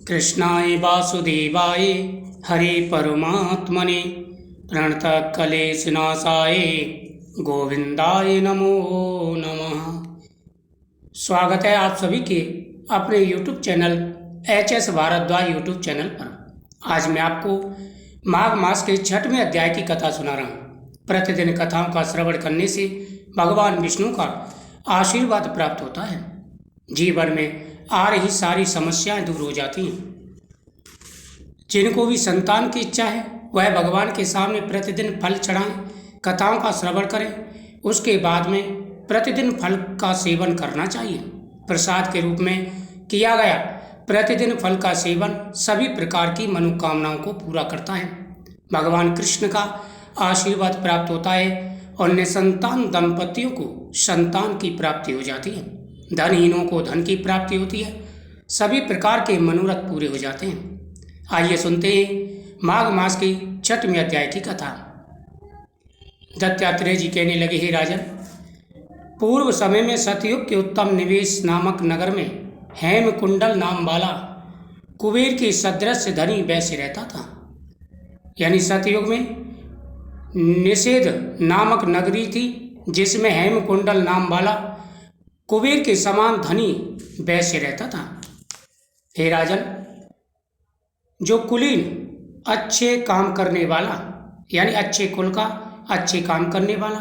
कृष्णाय वासुदेवाय हरे परमात्मने प्रणतक्लेशनाशाय गोविंदाय नमो नमः। स्वागत है आप सभी के अपने YouTube channel HS Bhardwaj YouTube channel पर। आज मैं आपको माघ मास के 6वें अध्याय की कथा सुना रहा हूँ। प्रतिदिन कथाओं का श्रवण करने से भगवान विष्णु का आशीर्वाद प्राप्त होता है। जीवन में आ रही सारी समस्याएं दूर हो जाती हैं। जिनको भी संतान की इच्छा है वह भगवान के सामने प्रतिदिन फल चढ़ाएं, कथाओं का श्रवण करें। उसके बाद में प्रतिदिन फल का सेवन करना चाहिए। प्रसाद के रूप में किया गया प्रतिदिन फल का सेवन सभी प्रकार की मनोकामनाओं को पूरा करता है। भगवान कृष्ण का आशीर्वाद प्राप्त होता है और निसंतान दंपतियों को संतान की प्राप्ति हो जाती है। धनहीनों को धन की प्राप्ति होती है। सभी प्रकार के मनोरथ पूरे हो जाते हैं। आइए सुनते हैं माघ मास की 6वें अध्याय की कथा। दत्तात्रेय जी कहने लगे, हे राजन, पूर्व समय में सतयुग के उत्तम निवेश नामक नगर में हेमकुंडल नाम वाला कुबेर के सदृश धनी वैश्य रहता था। यानी सतयुग में निषेध नामक नगरी थी जिसमें हेमकुंडल नाम वाला कुबेर के समान धनी वैश्य रहता था। हे राजन, जो कुलीन अच्छे काम करने वाला यानी अच्छे कुल का अच्छे काम करने वाला,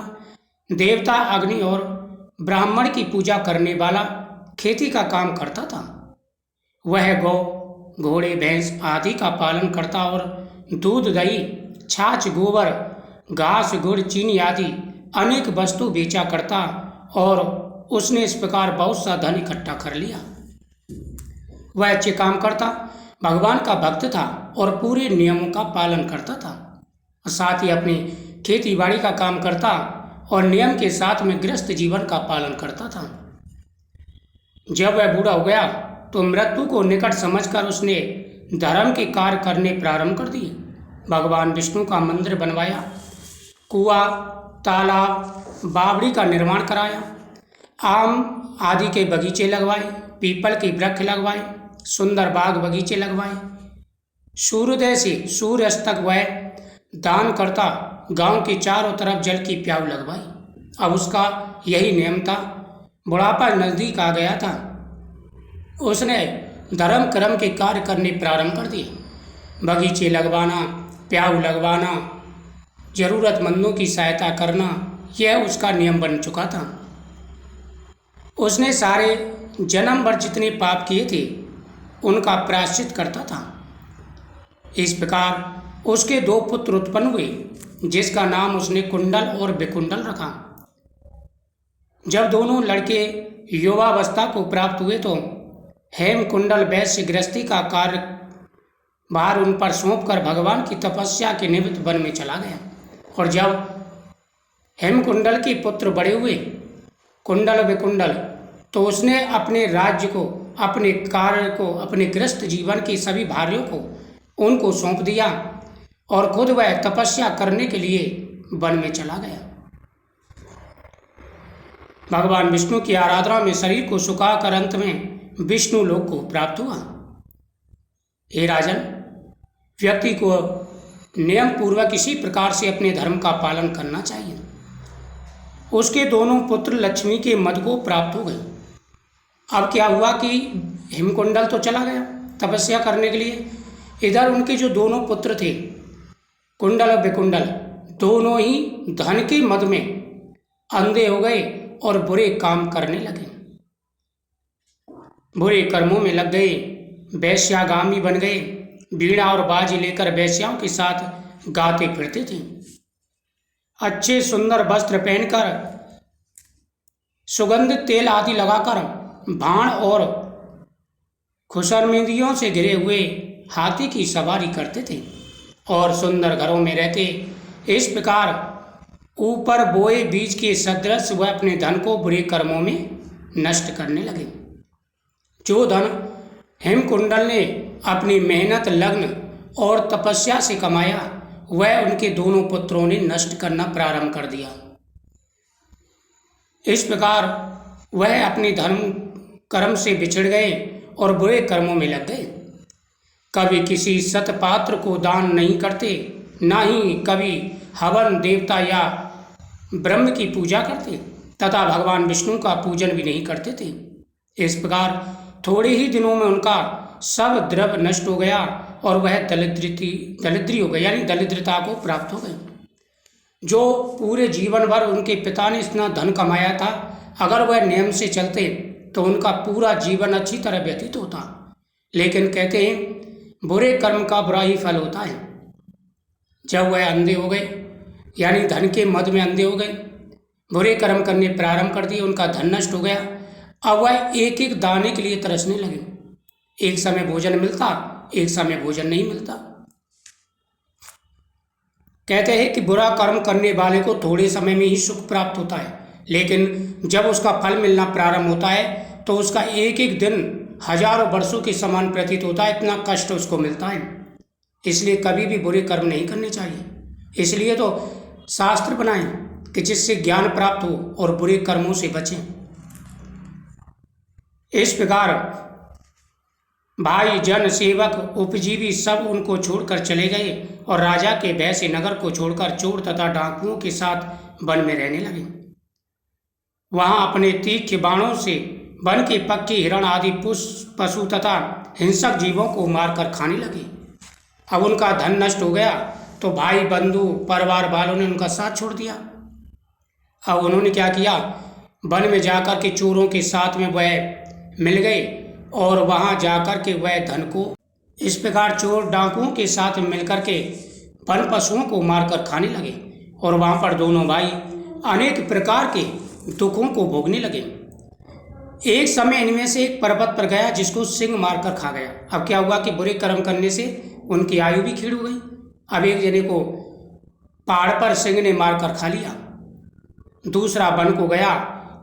देवता अग्नि और ब्राह्मण की पूजा करने वाला खेती का काम करता था, वह गौ घोड़े भैंस आदि का पालन करता और दूध दही छाछ गोबर घास गुड़ चीनी आदि अनेक वस्तु बेचा करता और उसने इस प्रकार बहुत सा धन इकट्ठा कर लिया। वह अच्छे काम करता, भगवान का भक्त था और पूरे नियमों का पालन करता था। साथ ही अपनी खेती बाड़ी का काम करता और नियम के साथ में गृहस्थ जीवन का पालन करता था। जब वह बूढ़ा हो गया तो मृत्यु को निकट समझकर उसने धर्म के कार्य करने प्रारंभ कर दिए। भगवान विष्णु का मंदिर बनवाया, कुआं तालाब बावड़ी का निर्माण कराया, आम आदि के बगीचे लगवाए, पीपल के वृक्ष लगवाए, सुंदर बाग बगीचे लगवाए। सूर्योदय से सूर्यास्त तक वह दान करता, गांव के चारों तरफ जल की प्याऊ लगवाई। अब उसका यही नियम था। बुढ़ापा नजदीक आ गया था। उसने धर्म कर्म के कार्य करने प्रारंभ कर दिए। बगीचे लगवाना, प्याऊ लगवाना, जरूरतमंदों की सहायता करना, यह उसका नियम बन चुका था। उसने सारे जन्म भर जितने पाप किए थे उनका प्रायश्चित करता था। इस प्रकार उसके 2 पुत्र उत्पन्न हुए जिसका नाम उसने कुंडल और विकुंडल रखा। जब दोनों लड़के युवावस्था को प्राप्त हुए तो हेमकुंडल वैश्य गृहस्थी का कार्य भार उन पर सौंपकर भगवान की तपस्या के निमित्त वन में चला गया। और जब हेमकुंडल के पुत्र बड़े हुए कुंडल विकुंडल, तो उसने अपने राज्य को, अपने कार्य को, अपने गृहस्थ जीवन के सभी भारियों को उनको सौंप दिया और खुद वह तपस्या करने के लिए वन में चला गया। भगवान विष्णु की आराधना में शरीर को सुखाकर अंत में विष्णु लोक को प्राप्त हुआ। हे राजन, व्यक्ति को नियम पूर्वक इसी प्रकार से अपने धर्म का पालन करना चाहिए। उसके दोनों पुत्र लक्ष्मी के मद को प्राप्त हो गए। अब क्या हुआ कि हेमकुंडल तो चला गया तपस्या करने के लिए। इधर उनके जो दोनों पुत्र थे कुंडल और विकुंडल, दोनों ही धन के मद में अंधे हो गए और बुरे काम करने लगे, बुरे कर्मों में लग गए, वैश्यागामी बन गए। बीड़ा और बाजी लेकर वैश्याओं के साथ गाते फिरते थे। अच्छे सुंदर वस्त्र पहनकर, सुगंधित तेल आदि लगाकर, भाण और खुशरमेंदियों से घिरे हुए हाथी की सवारी करते थे और सुंदर घरों में रहते। इस प्रकार ऊपर बोए बीज के सदृश वह अपने धन को बुरे कर्मों में नष्ट करने लगे। जो धन हेमकुंडल ने अपनी मेहनत लग्न और तपस्या से कमाया वह उनके दोनों पुत्रों ने नष्ट करना प्रारंभ कर दिया। इस प्रकार वह अपने धर्म कर्म से बिछड़ गए और बुरे कर्मों में लग गए। कभी किसी सतपात्र को दान नहीं करते, ना ही कभी हवन देवता या ब्रह्म की पूजा करते तथा भगवान विष्णु का पूजन भी नहीं करते थे। इस प्रकार थोड़े ही दिनों में उनका सब द्रव्य नष्ट हो गया और वह दरिद्री हो गई, यानी दरिद्रता को प्राप्त हो गई। जो पूरे जीवन भर उनके पिता ने इतना धन कमाया था, अगर वह नियम से चलते तो उनका पूरा जीवन अच्छी तरह व्यतीत होता। लेकिन कहते हैं बुरे कर्म का बुरा ही फल होता है। जब वह अंधे हो गए, यानी धन के मद में अंधे हो गए, बुरे कर्म करने प्रारंभ कर दिए, उनका धन नष्ट हो गया। अब वह एक एक दाने के लिए तरसने लगे। एक समय भोजन मिलता, एक समय भोजन नहीं मिलता। कहते हैं कि बुरा कर्म करने वाले को थोड़े समय में ही सुख प्राप्त होता है, लेकिन जब उसका फल मिलना प्रारंभ होता है तो उसका एक एक दिन हजारों वर्षों के समान प्रतीत होता है। इतना कष्ट उसको मिलता है। इसलिए कभी भी बुरे कर्म नहीं करने चाहिए। इसलिए तो शास्त्र बनाए कि जिससे ज्ञान प्राप्त हो और बुरे कर्मों से बचें। इस प्रकार भाई, जन, सेवक, उपजीवी सब उनको छोड़कर चले गए और राजा के भय से नगर को छोड़कर चोर तथा डाकुओं के साथ वन में रहने लगे। वहां अपने तीखे बाणों से वन के पक्षी, हिरण आदि पशु तथा हिंसक जीवों को मारकर खाने लगे। अब उनका धन नष्ट हो गया तो भाई, बंधु, परिवार वालों ने उनका साथ छोड़ दिया। अब उन्होंने क्या किया, वन में जाकर के चोरों के साथ में वह मिल गए और वहां जाकर के वह धन को, इस प्रकार चोर डाकुओं के साथ मिलकर के वन पशुओं को मारकर खाने लगे। और वहां पर दोनों भाई अनेक प्रकार के दुखों को भोगने लगे। एक समय इनमें से एक पर्वत पर गया जिसको सिंह मारकर खा गया। अब क्या हुआ कि बुरे कर्म करने से उनकी आयु भी क्षीण हो गई। अब एक जने को पहाड़ पर सिंह ने मारकर खा लिया। दूसरा वन को गया,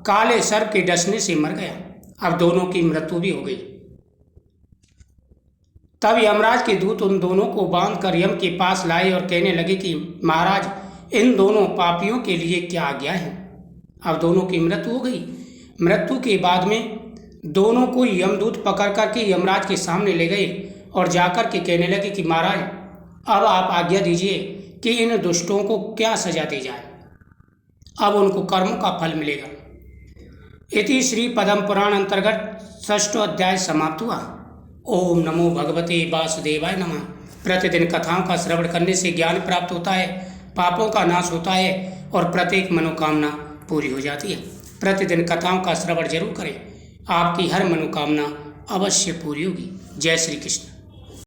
काले सर्प के डसने से मर गया। अब दोनों की मृत्यु भी हो गई। तब यमराज के दूत उन दोनों को बांधकर यम के पास लाए और कहने लगे कि महाराज, इन दोनों पापियों के लिए क्या आज्ञा है। अब दोनों की मृत्यु हो गई। मृत्यु के बाद में दोनों को यमदूत पकड़ करके यमराज के सामने ले गए और जाकर के कहने लगे कि महाराज, अब आप आज्ञा दीजिए कि इन दुष्टों को क्या सजा दी जाए। अब उनको कर्मों का फल मिलेगा। इति श्री पद्म पुराण अंतर्गत 6वां अध्याय समाप्त हुआ। ओम नमो भगवते वासुदेवाय नमः। प्रतिदिन कथाओं का श्रवण करने से ज्ञान प्राप्त होता है, पापों का नाश होता है और प्रत्येक मनोकामना पूरी हो जाती है। प्रतिदिन कथाओं का श्रवण जरूर करें, आपकी हर मनोकामना अवश्य पूरी होगी। जय श्री कृष्ण।